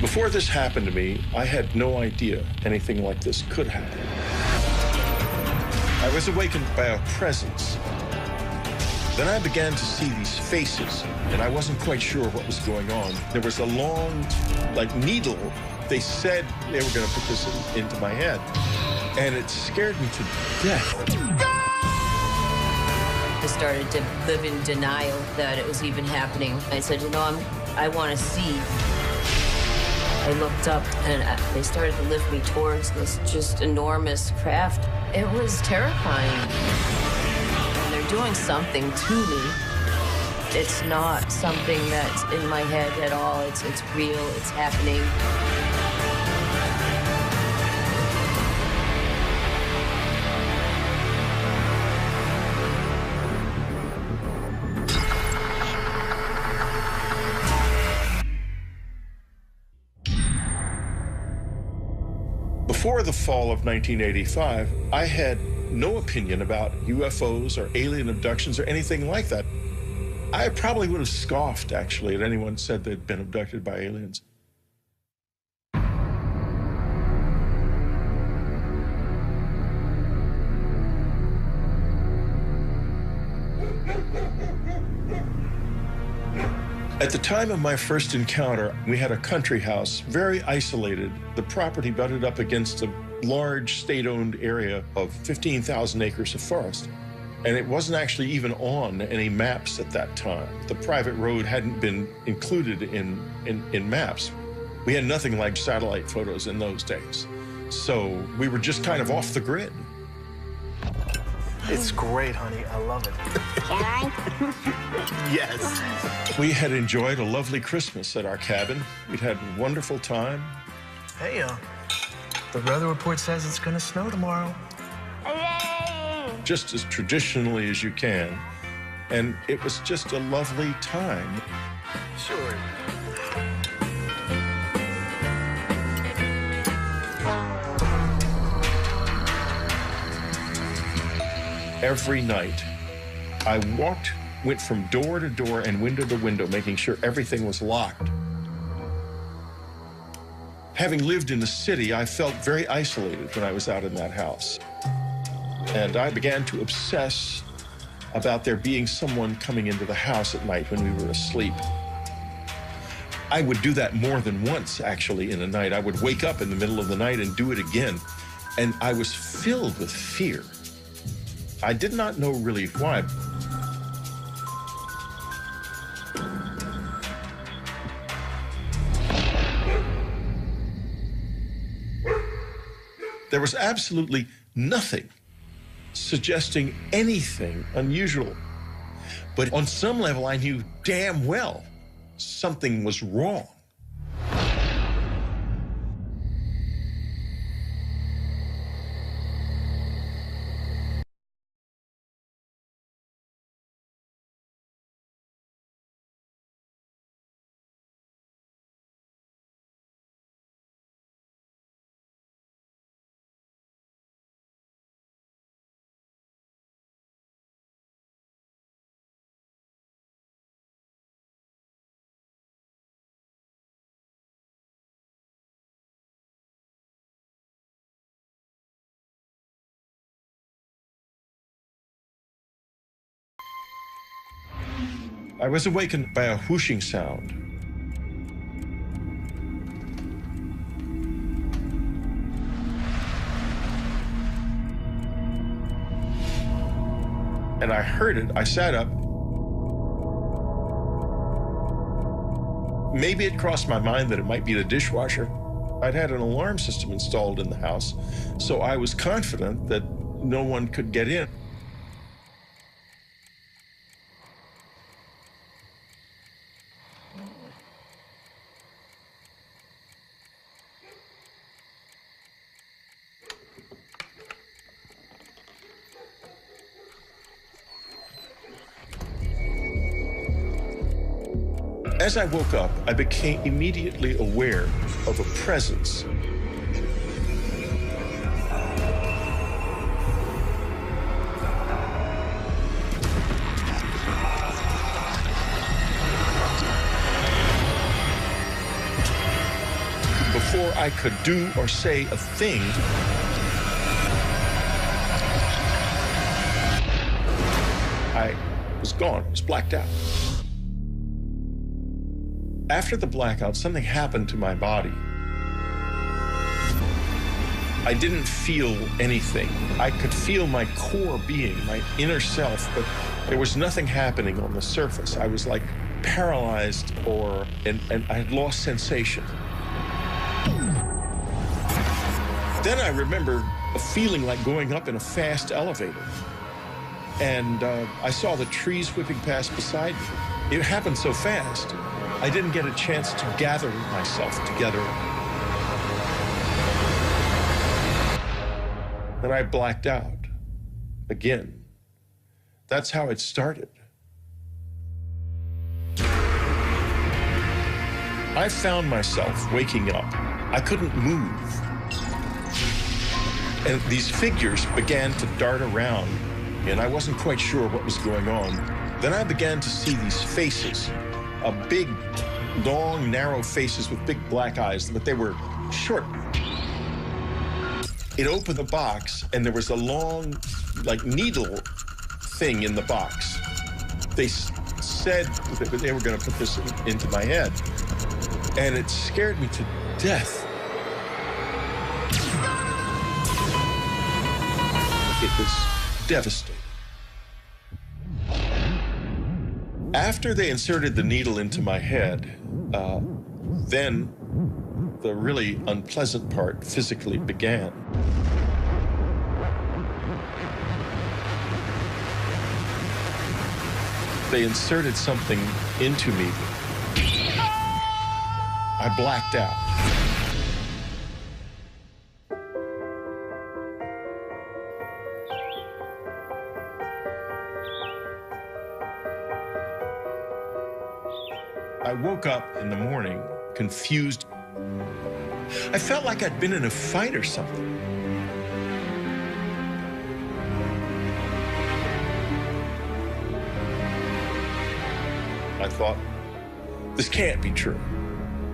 Before this happened to me, I had no idea anything like this could happen. I was awakened by a presence. Then I began to see these faces, and I wasn't quite sure what was going on. There was a long, like, needle. They said they were going to put this into my head, and it scared me to death. I started to live in denial that it was even happening. I said, you know, I want to see. I looked up, and they started to lift me towards this just enormous craft. It was terrifying. And they're doing something to me. It's not something that's in my head at all. It's real. It's happening. Before the fall of 1985, I had no opinion about UFOs or alien abductions or anything like that. I probably would have scoffed, actually, at anyone who said they'd been abducted by aliens. At the time of my first encounter, we had a country house, very isolated. The property butted up against a large state-owned area of 15,000 acres of forest. And it wasn't actually even on any maps at that time. The private road hadn't been included in maps. We had nothing like satellite photos in those days. So we were just kind of off the grid. It's great, honey. I love it. Can I? Yes. We had enjoyed a lovely Christmas at our cabin. We'd had a wonderful time. Hey, the weather report says it's gonna snow tomorrow. Hooray! Just as traditionally as you can. And it was just a lovely time. Sure. Every night, I went from door to door and window to window, making sure everything was locked. Having lived in the city, I felt very isolated when I was out in that house. And I began to obsess about there being someone coming into the house at night when we were asleep. I would do that more than once, actually, in a night. I would wake up in the middle of the night and do it again. And I was filled with fear. I did not know really why. There was absolutely nothing suggesting anything unusual. But on some level, I knew damn well something was wrong. I was awakened by a whooshing sound. And I heard it. I sat up. Maybe it crossed my mind that it might be the dishwasher. I'd had an alarm system installed in the house, so I was confident that no one could get in. As I woke up, I became immediately aware of a presence. before I could do or say a thing, I was gone, I was blacked out. After the blackout, something happened to my body. I didn't feel anything. I could feel my core being, my inner self, but there was nothing happening on the surface. I was like paralyzed and I had lost sensation. Then I remember a feeling like going up in a fast elevator. And I saw the trees whipping past beside me. It happened so fast, I didn't get a chance to gather myself together. Then I blacked out again. That's how it started. I found myself waking up. I couldn't move. And these figures began to dart around, and I wasn't quite sure what was going on. Then I began to see these faces, big, long, narrow faces with big black eyes, but they were short. It opened the box, and there was a long, like, needle thing in the box. They said that they were going to put this into my head, and it scared me to death. It was devastating. After they inserted the needle into my head, then the really unpleasant part physically began. They inserted something into me. I blacked out. I woke up in the morning confused. I felt like I'd been in a fight or something. I thought, this can't be true.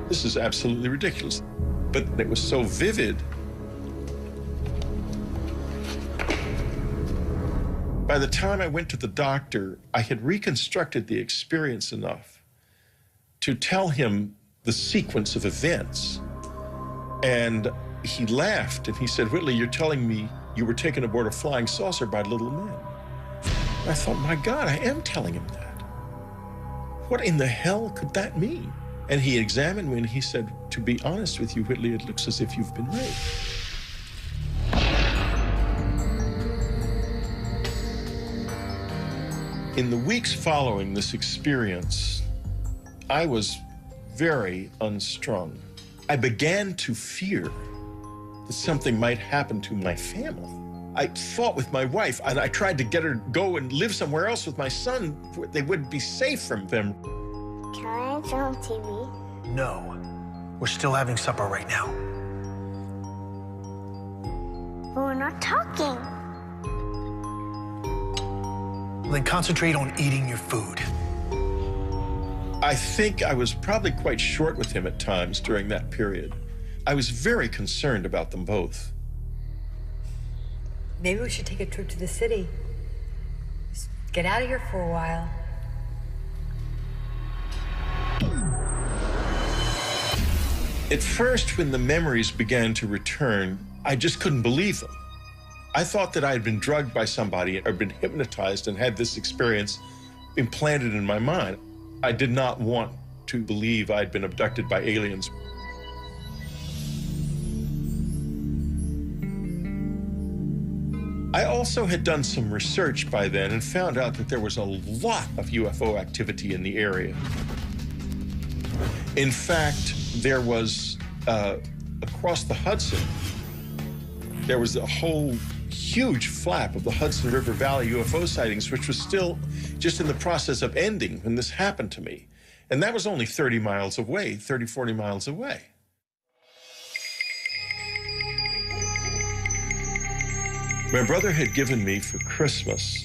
This is absolutely ridiculous. But it was so vivid. By the time I went to the doctor, I had reconstructed the experience enough to tell him the sequence of events. And he laughed and he said, Whitley, you're telling me you were taken aboard a flying saucer by little men. I thought, my God, I am telling him that. What in the hell could that mean? And he examined me and he said, to be honest with you, Whitley, it looks as if you've been raped. In the weeks following this experience, I was very unstrung. I began to fear that something might happen to my family. I fought with my wife, and I tried to get her to go and live somewhere else with my son where they would be safe from them. Can I turn on TV? No. We're still having supper right now. But we're not talking. Then concentrate on eating your food. I think I was probably quite short with him at times during that period. I was very concerned about them both. Maybe we should take a trip to the city. Just get out of here for a while. At first, when the memories began to return, I just couldn't believe them. I thought that I had been drugged by somebody or been hypnotized and had this experience implanted in my mind. I did not want to believe I'd been abducted by aliens. I also had done some research by then and found out that there was a lot of UFO activity in the area. In fact, there was, across the Hudson, there was a whole huge flap of the Hudson River Valley UFO sightings, which was still just in the process of ending when this happened to me. And that was only 30 miles away, 30, 40 miles away. My brother had given me for Christmas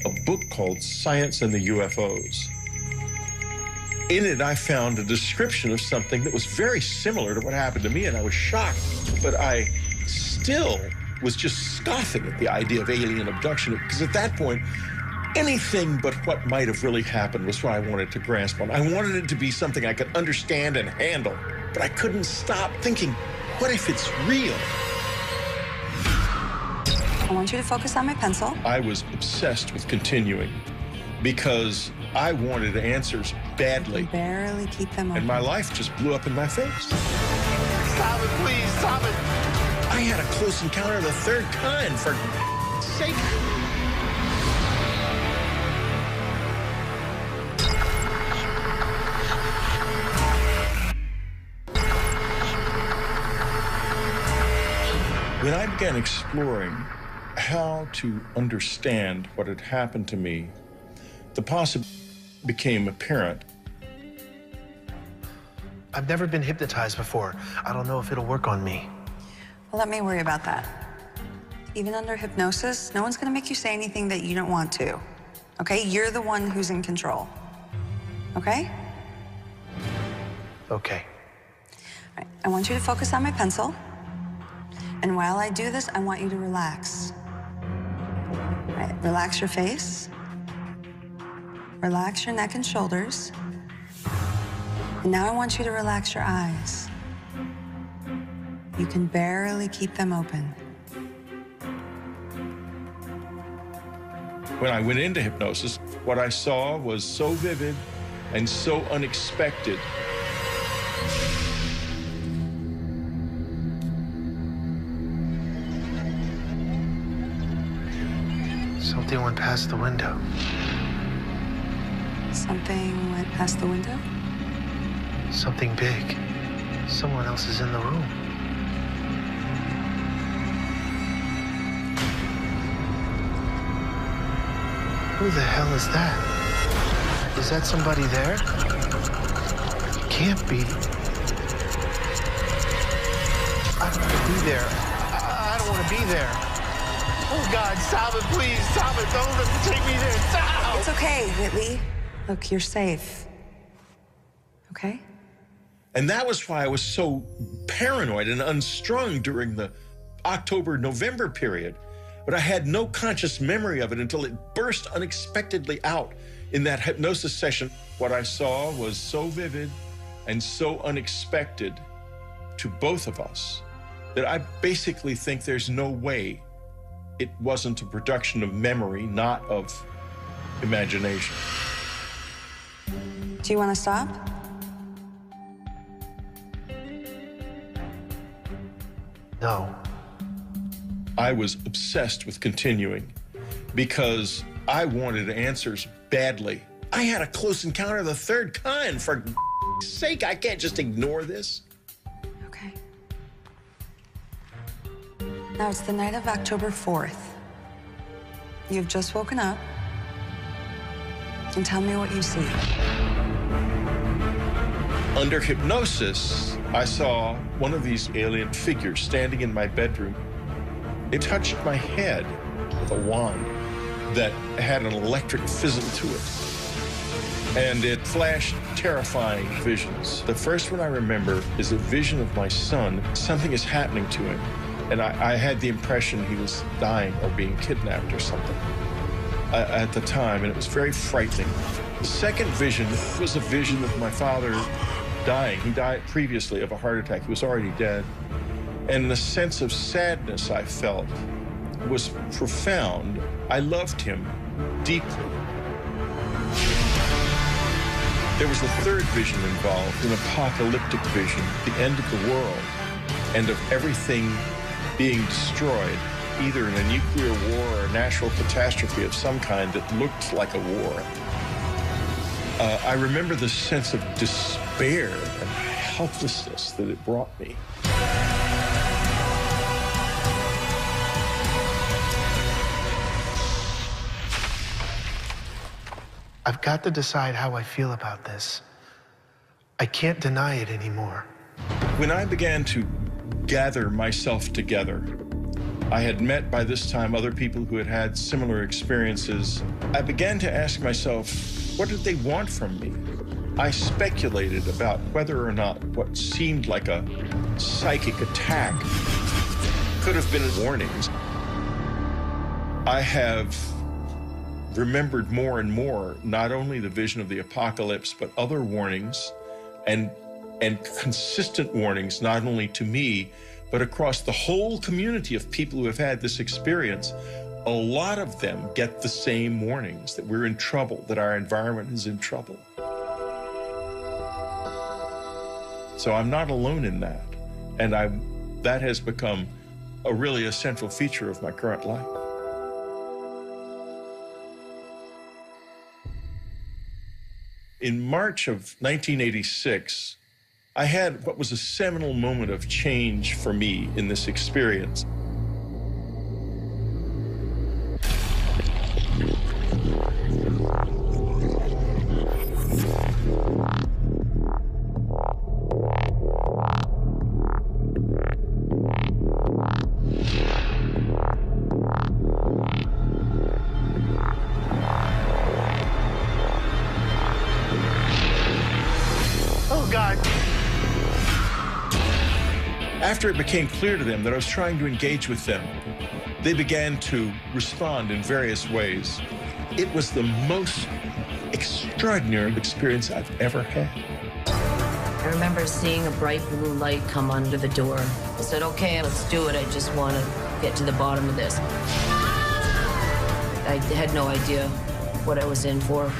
a book called Science and the UFOs. In it, I found a description of something that was very similar to what happened to me, and I was shocked. But I still was just scoffing at the idea of alien abduction, because at that point, anything but what might have really happened was what I wanted to grasp on. I wanted it to be something I could understand and handle, but I couldn't stop thinking, what if it's real? I want you to focus on my pencil. I was obsessed with continuing because I wanted answers badly. Barely keep them open. And my life just blew up in my face. Stop it, please, stop it. I had a close encounter of the third kind, for sake. When I began exploring how to understand what had happened to me, the possibility became apparent. I've never been hypnotized before. I don't know if it'll work on me. Well, let me worry about that. Even under hypnosis, no one's gonna make you say anything that you don't want to. Okay? You're the one who's in control. Okay? Okay. All right. I want you to focus on my pencil. And while I do this, I want you to relax. All right. Relax your face. Relax your neck and shoulders. And now I want you to relax your eyes. You can barely keep them open. When I went into hypnosis, what I saw was so vivid and so unexpected. Something went past the window. Something went past the window? Something big. Someone else is in the room. Who the hell is that? Is that somebody there? It can't be. I don't want to be there. I don't want to be there. Oh, God, stop it, please. Stop it. Don't take me there. Stop! It's okay, Whitley. Look, you're safe. Okay? And that was why I was so paranoid and unstrung during the October-November period. But I had no conscious memory of it until it burst unexpectedly out in that hypnosis session. What I saw was so vivid and so unexpected to both of us that I basically think there's no way it wasn't a production of memory, not of imagination. Do you want to stop? No. I was obsessed with continuing because I wanted answers badly. I had a close encounter of the third kind. For sake, I can't just ignore this. Okay. Now it's the night of October 4th. You've just woken up. And tell me what you see. Under hypnosis, I saw one of these alien figures standing in my bedroom. It touched my head with a wand that had an electric fizzle to it. And it flashed terrifying visions. The first one I remember is a vision of my son. Something is happening to him. And I had the impression he was dying or being kidnapped or something at the time, and it was very frightening. The second vision was a vision of my father dying. He died previously of a heart attack. He was already dead. And the sense of sadness I felt was profound. I loved him deeply. There was a third vision involved, an apocalyptic vision, the end of the world, and of everything being destroyed, either in a nuclear war or a natural catastrophe of some kind that looked like a war. I remember the sense of despair and helplessness that it brought me. I've got to decide how I feel about this. I can't deny it anymore. When I began to gather myself together, I had met by this time other people who had had similar experiences. I began to ask myself, what did they want from me? I speculated about whether or not what seemed like a psychic attack could have been warnings. I have remembered more and more not only the vision of the apocalypse, but other warnings and consistent warnings, not only to me, but across the whole community of people who have had this experience. A lot of them get the same warnings, that we're in trouble, that our environment is in trouble. So I'm not alone in that. And that has become a really essential feature of my current life. In March of 1986, I had what was a seminal moment of change for me in this experience. Oh, God. After it became clear to them that I was trying to engage with them, they began to respond in various ways. It was the most extraordinary experience I've ever had. I remember seeing a bright blue light come under the door. I said, okay, let's do it. I just want to get to the bottom of this. I had no idea what I was in for.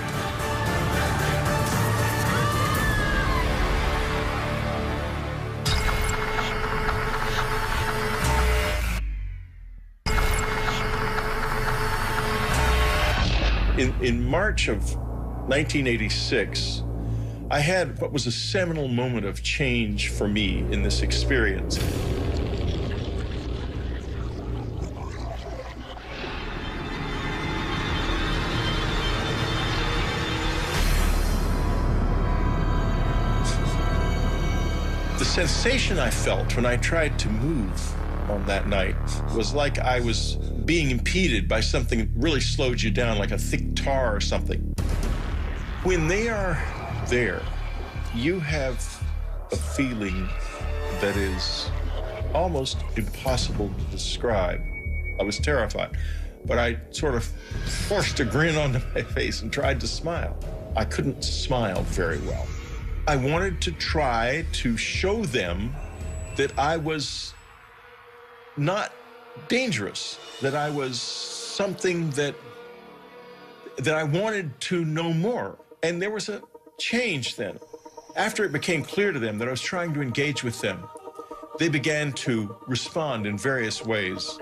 In March of 1986, I had what was a seminal moment of change for me in this experience. The sensation I felt when I tried to move on that night was like I was being impeded by something that really slowed you down, like a thick tar or something. When they are there, you have a feeling that is almost impossible to describe. I was terrified, but I sort of forced a grin onto my face and tried to smile. I couldn't smile very well. I wanted to try to show them that I was not dangerous, that I was something that I wanted to know more. And there was a change then. After it became clear to them that I was trying to engage with them, they began to respond in various ways.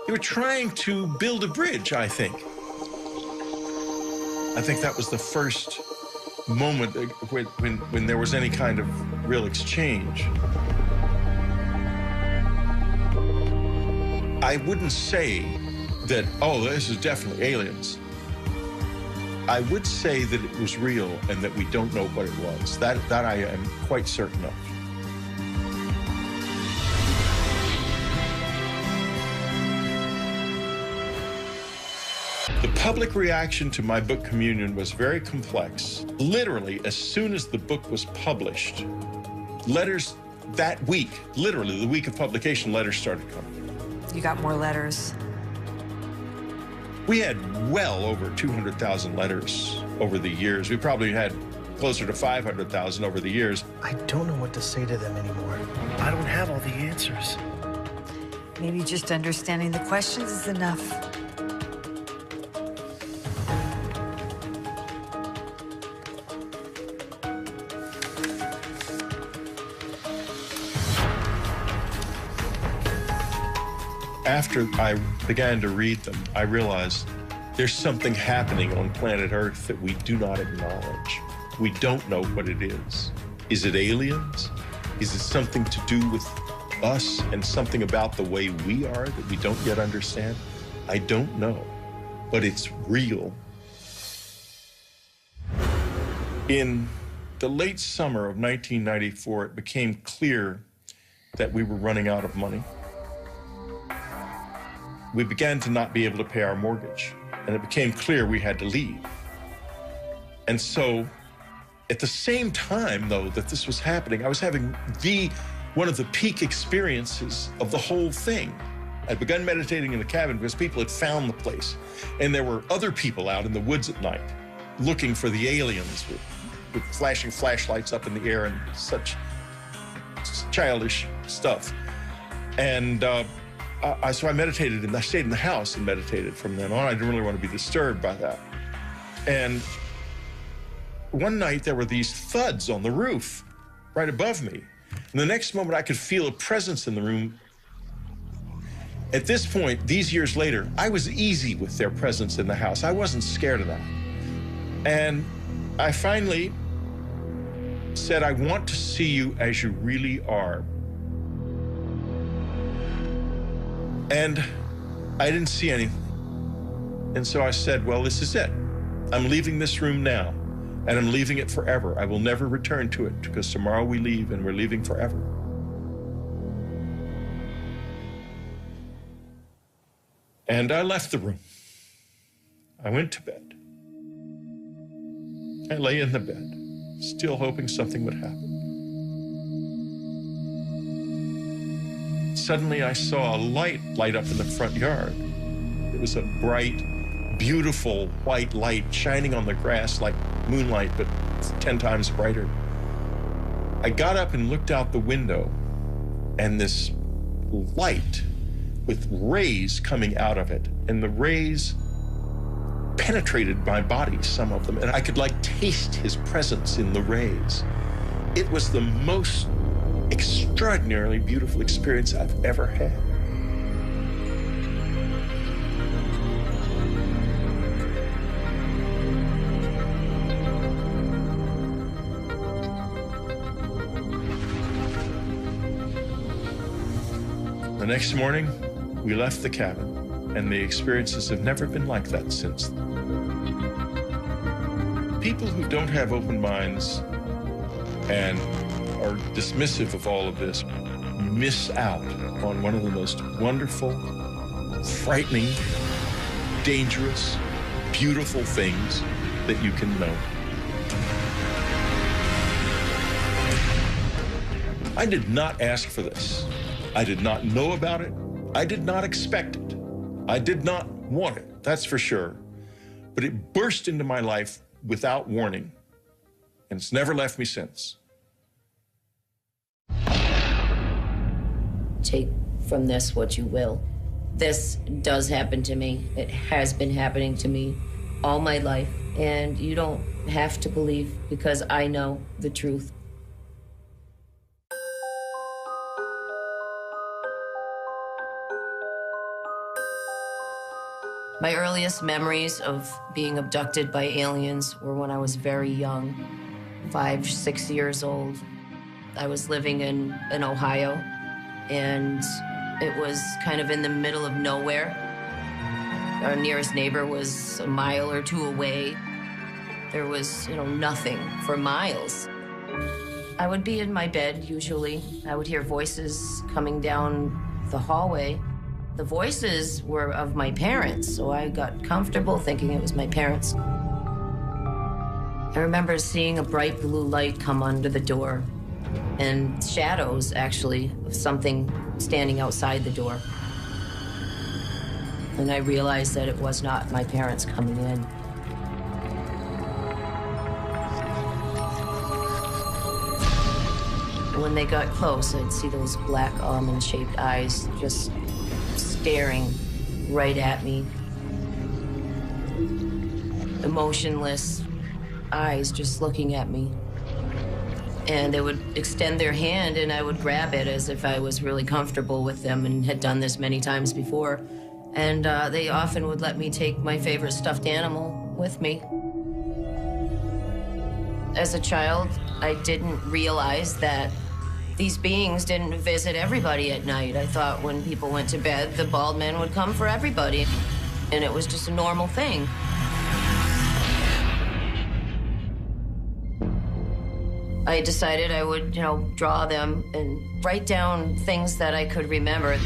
They were trying to build a bridge, I think. I think that was the first moment when there was any kind of real exchange. I wouldn't say that, oh, this is definitely aliens. I would say that it was real and that we don't know what it was. That I am quite certain of. The public reaction to my book Communion was very complex. Literally, as soon as the book was published, letters that week, literally the week of publication, letters started coming. You got more letters. We had well over 200,000 letters over the years. We probably had closer to 500,000 over the years. I don't know what to say to them anymore. I don't have all the answers. Maybe just understanding the questions is enough. After I began to read them, I realized there's something happening on planet Earth that we do not acknowledge. We don't know what it is. Is it aliens? Is it something to do with us and something about the way we are that we don't yet understand? I don't know, but it's real. In the late summer of 1994, it became clear that we were running out of money. We began to not be able to pay our mortgage, and it became clear we had to leave. And so at the same time, though, that this was happening, I was having one of the peak experiences of the whole thing. I'd begun meditating in the cabin because people had found the place. And there were other people out in the woods at night looking for the aliens with flashing flashlights up in the air and such childish stuff. And so I meditated, and I stayed in the house and meditated from then on. I didn't really want to be disturbed by that. And one night there were these thuds on the roof right above me. And the next moment I could feel a presence in the room. At this point, these years later, I was easy with their presence in the house. I wasn't scared of that. And I finally said, I want to see you as you really are. And I didn't see anything. And so I said, well, this is it. I'm leaving this room now, and I'm leaving it forever. I will never return to it, because tomorrow we leave, and we're leaving forever. And I left the room. I went to bed. I lay in the bed, still hoping something would happen. Suddenly I saw a light light up in the front yard. It was a bright, beautiful white light shining on the grass like moonlight, but 10 times brighter. I got up and looked out the window, and this light with rays coming out of it, and the rays penetrated my body, some of them, and I could like taste his presence in the rays. It was the most extraordinarily beautiful experience I've ever had. The next morning, we left the cabin, and the experiences have never been like that since then. People who don't have open minds and are dismissive of all of this miss out on one of the most wonderful, frightening, dangerous, beautiful things that you can know. I did not ask for this. I did not know about it. I did not expect it. I did not want it, that's for sure. But it burst into my life without warning, and it's never left me since. Take from this what you will. This does happen to me. It has been happening to me all my life, and you don't have to believe, because I know the truth. My earliest memories of being abducted by aliens were when I was very young, 5, 6 years old. I was living in Ohio, and it was kind of in the middle of nowhere. Our nearest neighbor was a mile or two away. There was, nothing for miles. I would be in my bed, usually. I would hear voices coming down the hallway. The voices were of my parents, so I got comfortable thinking it was my parents. I remember seeing a bright blue light come under the door, and shadows, actually, of something standing outside the door. And I realized that it was not my parents coming in. When they got close, I'd see those black almond-shaped eyes just staring right at me. Emotionless eyes just looking at me. And they would extend their hand, and I would grab it as if I was really comfortable with them and had done this many times before. And they often would let me take my favorite stuffed animal with me. As a child, I didn't realize that these beings didn't visit everybody at night. I thought when people went to bed, the bald man would come for everybody. And it was just a normal thing. I decided I would, draw them and write down things that I could remember.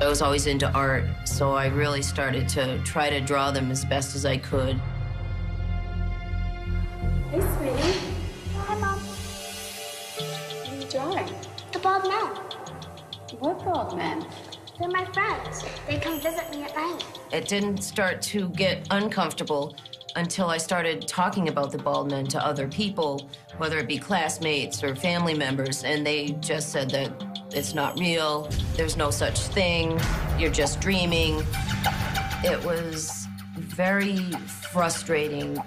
I I was always into art, so I really started to try to draw them as best as I could. Hey, sweetie. Hi, Mom. What are you drawing? The bald men. What bald men? They're my friends. They come visit me at night. It didn't start to get uncomfortable until I started talking about the bald men to other people, whether it be classmates or family members, and they just said that it's not real, there's no such thing, you're just dreaming. It was very frustrating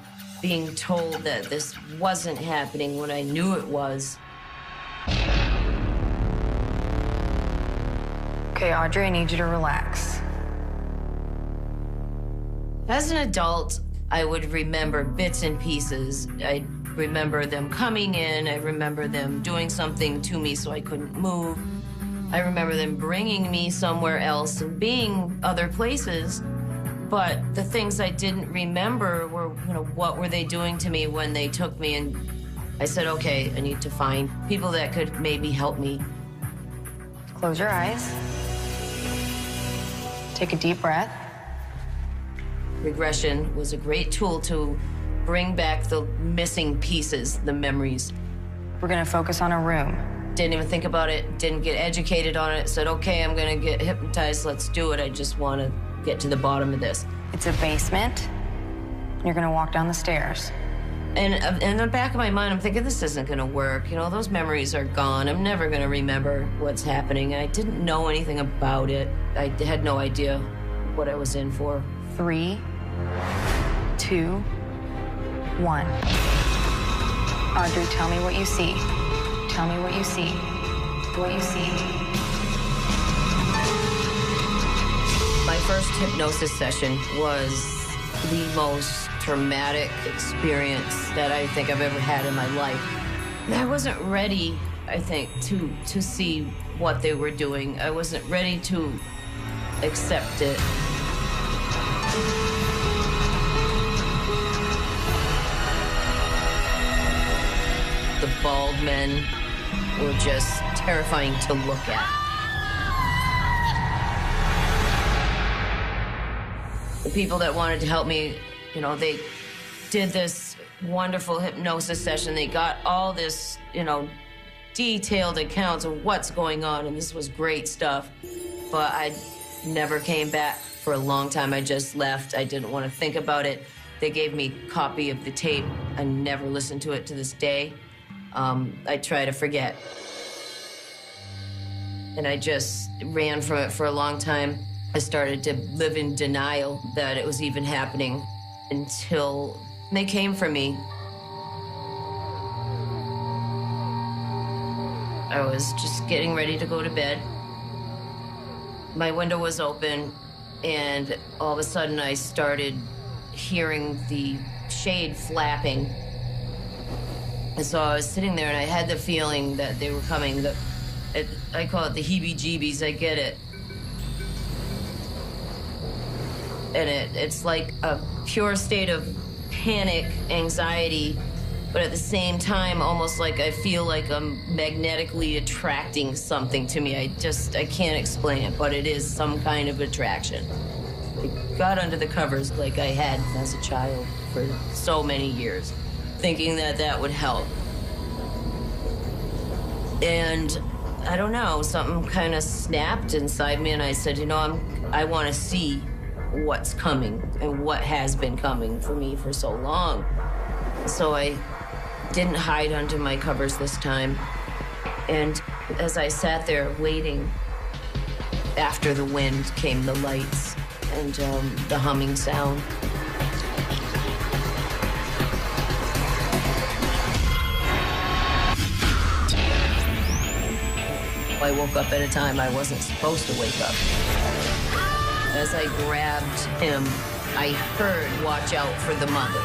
being told that this wasn't happening when I knew it was. Okay, Audrey, I need you to relax. As an adult, I would remember bits and pieces. I remember them coming in. I remember them doing something to me so I couldn't move. I remember them bringing me somewhere else and being other places. But the things I didn't remember were, what were they doing to me when they took me? And I said, okay, I need to find people that could maybe help me. Close your eyes. Take a deep breath. Regression was a great tool to bring back the missing pieces, the memories. We're gonna focus on a room. Didn't even think about it, didn't get educated on it, said, okay, I'm gonna get hypnotized, let's do it. I just wanna get to the bottom of this. It's a basement. You're gonna walk down the stairs. And in the back of my mind, I'm thinking, this isn't gonna work. Those memories are gone. I'm never gonna remember what's happening. I didn't know anything about it. I had no idea what I was in for. 3, 2, 1. Audrey, tell me what you see. Tell me what you see. What you see. My first hypnosis session was the most traumatic experience that I think I've ever had in my life. I wasn't ready, I think, to see what they were doing. I wasn't ready to accept it. The bald men were just terrifying to look at. The people that wanted to help me, they did this wonderful hypnosis session. They got all this, detailed accounts of what's going on, and this was great stuff. But I never came back for a long time. I just left. I didn't want to think about it. They gave me a copy of the tape. I never listened to it to this day. I try to forget. And I just ran from it for a long time. I started to live in denial that it was even happening until they came for me. I was just getting ready to go to bed. My window was open, and all of a sudden I started hearing the shade flapping. And so I was sitting there, and I had the feeling that they were coming. I call it the heebie-jeebies. I get it. And it's like a pure state of panic, anxiety, but at the same time, almost like I feel like I'm magnetically attracting something to me. I can't explain it, but it is some kind of attraction. I got under the covers like I had as a child for so many years, thinking that that would help. And I don't know, something kind of snapped inside me, and I said, I want to see what's coming and what has been coming for me for so long. So I didn't hide under my covers this time. And as I sat there waiting, after the wind came the lights and the humming sound. I woke up at a time I wasn't supposed to wake up. As I grabbed him, I heard, "Watch out for the mother."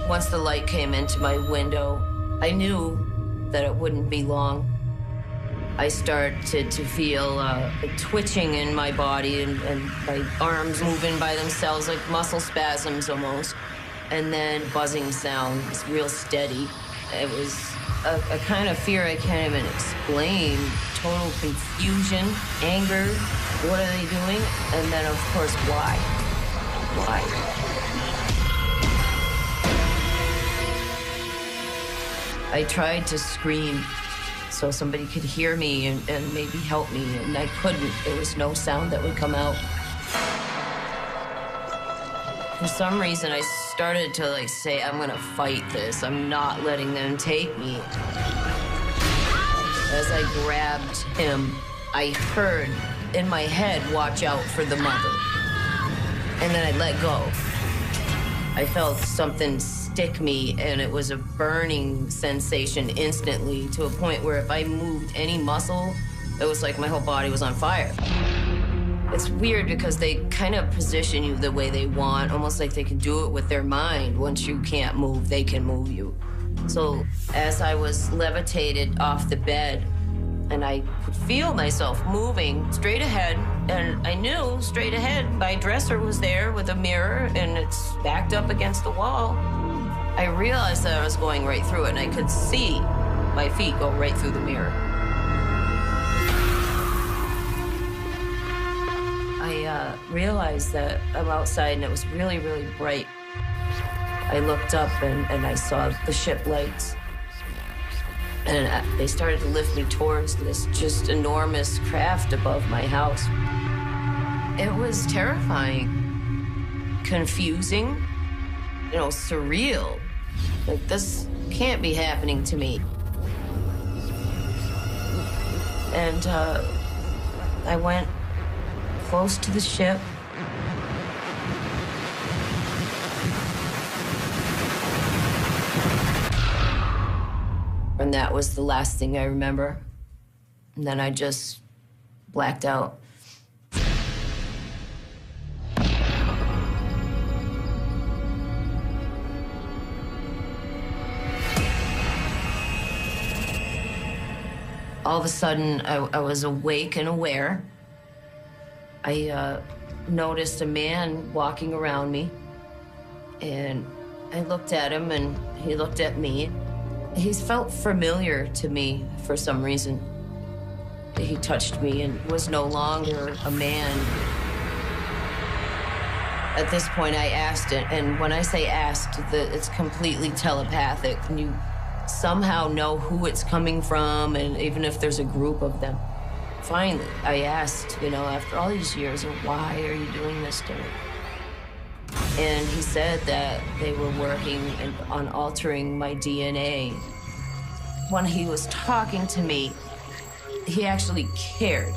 Once the light came into my window, I knew that it wouldn't be long. I started to feel a twitching in my body and my arms moving by themselves, like muscle spasms almost. And then buzzing sound was real steady. It was a kind of fear I can't even explain. Total confusion, anger, what are they doing? And then, of course, why? Why? I tried to scream so somebody could hear me and maybe help me, and I couldn't. There was no sound that would come out. For some reason, I started to say, I'm gonna fight this. I'm not letting them take me. As I grabbed him, I heard in my head, watch out for the mother. And then I let go. I felt something stick me, and it was a burning sensation instantly, to a point where if I moved any muscle, it was like my whole body was on fire. It's weird because they kind of position you the way they want, almost like they can do it with their mind. Once you can't move, they can move you. So as I was levitated off the bed, and I could feel myself moving straight ahead, and I knew straight ahead my dresser was there with a mirror, and it's backed up against the wall. I realized that I was going right through it, and I could see my feet go right through the mirror. I realized that I'm outside, and it was really, really bright. I looked up, and I saw the ship lights. And they started to lift me towards this just enormous craft above my house. It was terrifying, confusing, surreal. Like, this can't be happening to me. And I went close to the ship. And that was the last thing I remember. And then I just blacked out. All of a sudden, I was awake and aware. I noticed a man walking around me, and I looked at him, and he looked at me. He felt familiar to me for some reason. He touched me and was no longer a man. At this point, I asked it, and when I say asked, it's completely telepathic. And you somehow know who it's coming from, and even if there's a group of them. Finally, I asked, after all these years, why are you doing this to me? And he said that they were working on altering my DNA. When he was talking to me, he actually cared.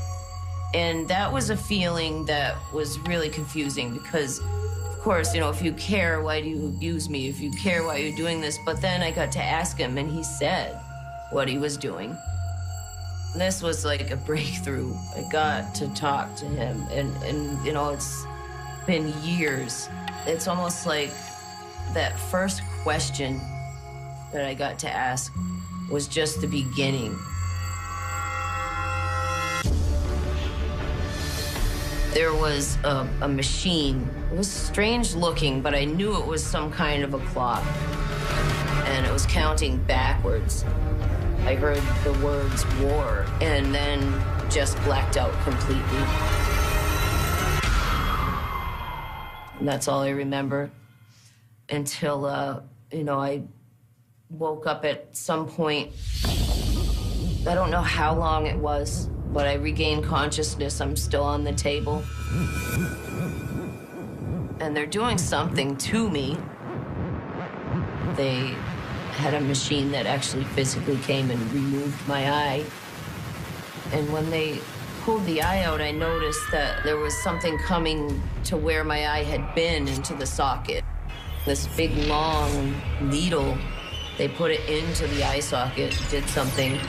And that was a feeling that was really confusing because, of course, if you care, why do you abuse me? If you care, why are you doing this? But then I got to ask him, and he said what he was doing. This was like a breakthrough. I got to talk to him, and it's been years. It's almost like that first question that I got to ask was just the beginning. There was a machine. It was strange looking, but I knew it was some kind of a clock. And it was counting backwards. I heard the words war, and then just blacked out completely. And that's all I remember until, I woke up at some point. I don't know how long it was, but I regained consciousness. I'm still on the table. And they're doing something to me. They had a machine that actually physically came and removed my eye. And when they pulled the eye out, I noticed that there was something coming to where my eye had been into the socket. This big, long needle, they put it into the eye socket, did something.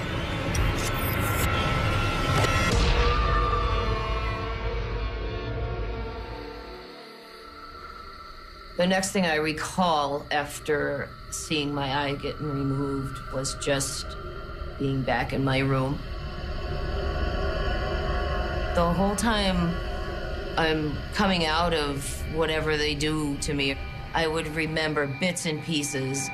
The next thing I recall after seeing my eye getting removed was just being back in my room The whole time I'm coming out of whatever they do to me, I would remember bits and pieces.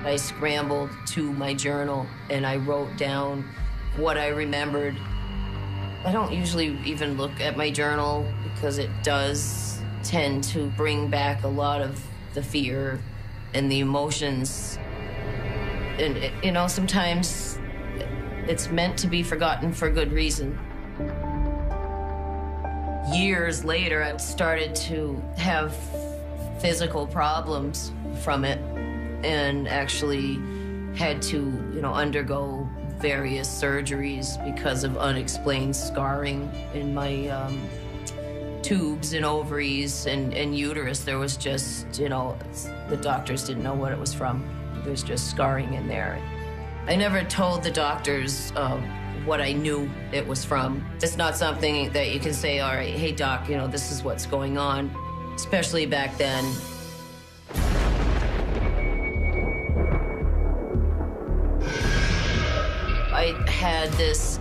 I scrambled to my journal and I wrote down what I remembered. I don't usually even look at my journal because it does tend to bring back a lot of the fear and the emotions. And, you know, sometimes it's meant to be forgotten for good reason. Years later, I started to have physical problems from it and actually had to, you know, undergo various surgeries because of unexplained scarring in my tubes and ovaries and uterus. There was just, you know, the doctors didn't know what it was from. There's just scarring in there. I never told the doctors what I knew it was from. It's not something that you can say, all right, hey doc, you know, this is what's going on, especially back then. I had this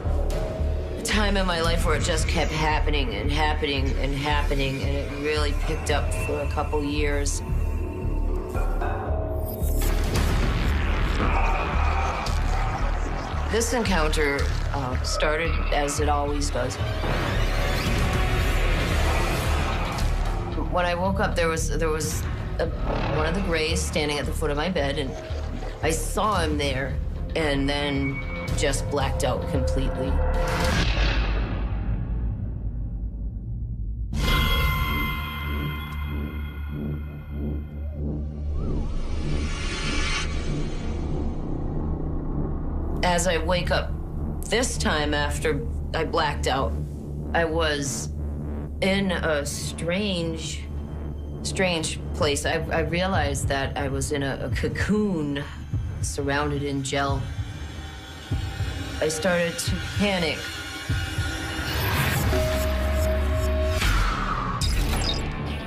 time in my life where it just kept happening and happening and happening, and it really picked up for a couple years. This encounter started as it always does. When I woke up, there was one of the Greys standing at the foot of my bed, and I saw him there, and then just blacked out completely. As I wake up this time after I blacked out, I was in a strange place. I realized that I was in a cocoon surrounded in gel. I started to panic.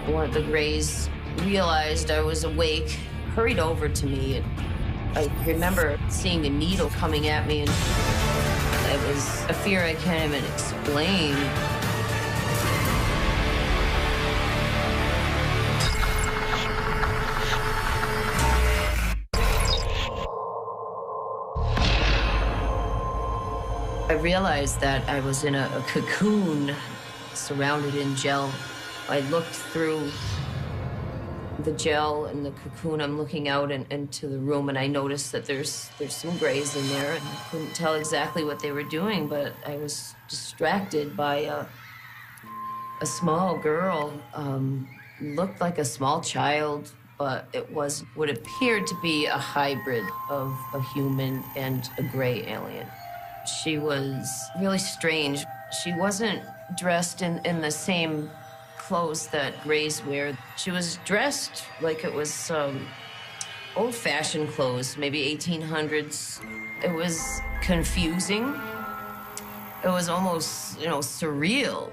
One of the Greys realized I was awake, hurried over to me, and I remember seeing a needle coming at me, and it was a fear I can't even explain. I realized that I was in a cocoon surrounded in gel. I looked through the gel and the cocoon. I'm looking out into the room, and I noticed that there's some Greys in there, and I couldn't tell exactly what they were doing, but I was distracted by a small girl. Looked like a small child, but it was what appeared to be a hybrid of a human and a Grey alien. She was really strange. She wasn't dressed in the same clothes that Greys wear. She was dressed like it was old-fashioned clothes, maybe 1800s. It was confusing. It was almost, you know, surreal.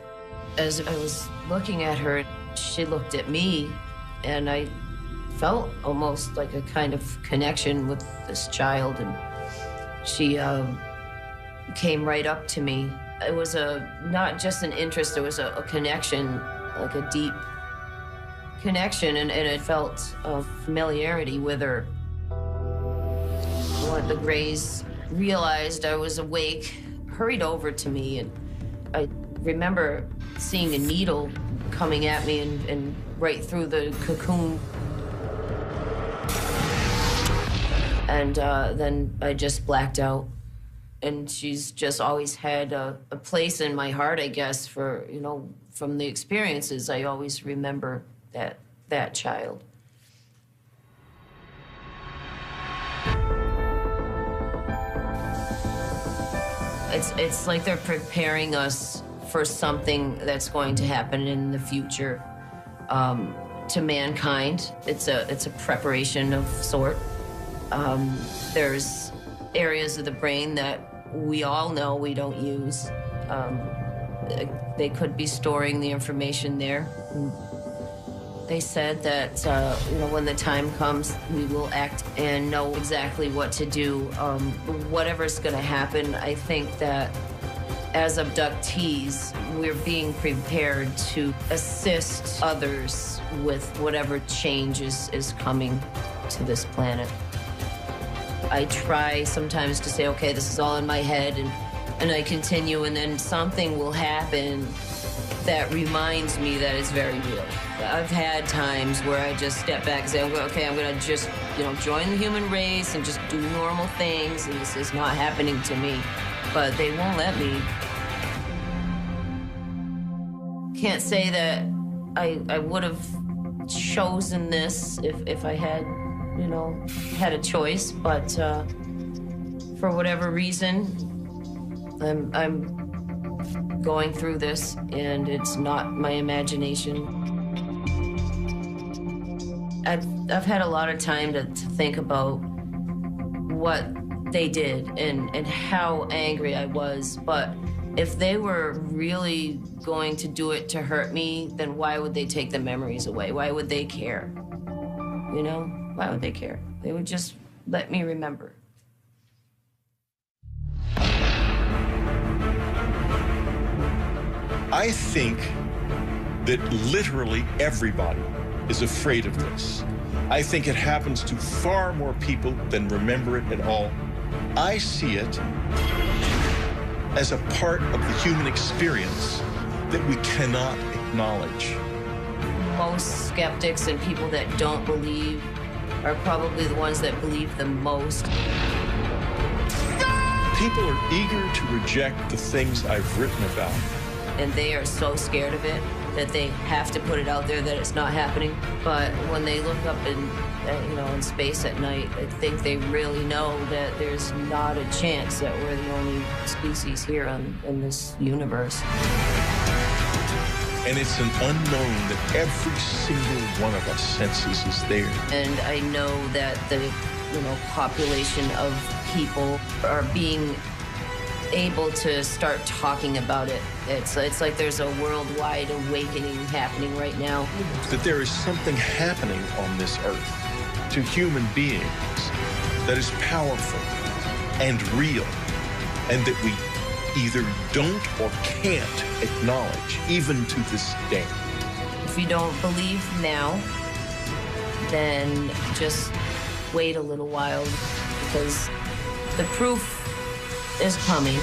As I was looking at her, she looked at me, and I felt almost like a kind of connection with this child, and she came right up to me. It was not just an interest, it was a connection, like a deep connection, and it felt a familiarity with her. One of the Greys realized I was awake, hurried over to me, and I remember seeing a needle coming at me and right through the cocoon. And then I just blacked out. And she's just always had a place in my heart, I guess, for, you know, from the experiences, I always remember that child. It's like they're preparing us for something that's going to happen in the future to mankind. It's a preparation of sort. There's areas of the brain that we all know we don't use. They could be storing the information there. They said that, when the time comes, we will act and know exactly what to do. Whatever's going to happen, I think that as abductees, we're being prepared to assist others with whatever change is coming to this planet. I try sometimes to say, okay, this is all in my head, and I continue, and then something will happen that reminds me that it's very real. I've had times where I just step back and say, okay, I'm gonna just, join the human race and just do normal things, and this is not happening to me. But they won't let me. Can't say that I would have chosen this if I had, had a choice, but for whatever reason, I'm going through this, and it's not my imagination. I've had a lot of time to think about what they did and how angry I was, but if they were really going to do it to hurt me, then why would they take the memories away? Why would they care? Why would they care? They would just let me remember. I think that literally everybody is afraid of this. I think it happens to far more people than remember it at all. I see it as a part of the human experience that we cannot acknowledge. Most skeptics and people that don't believe are probably the ones that believe the most. People are eager to reject the things I've written about. And they are so scared of it that they have to put it out there that it's not happening. But when they look up in space at night, I think they really know that there's not a chance that we're the only species here in this universe. And it's an unknown that every single one of us senses is there. And I know that the population of people are being able to start talking about it. It's like there's a worldwide awakening happening right now. That there is something happening on this earth to human beings that is powerful and real, and that we either don't or can't acknowledge, even to this day. If you don't believe now, then just wait a little while, because the proof is coming.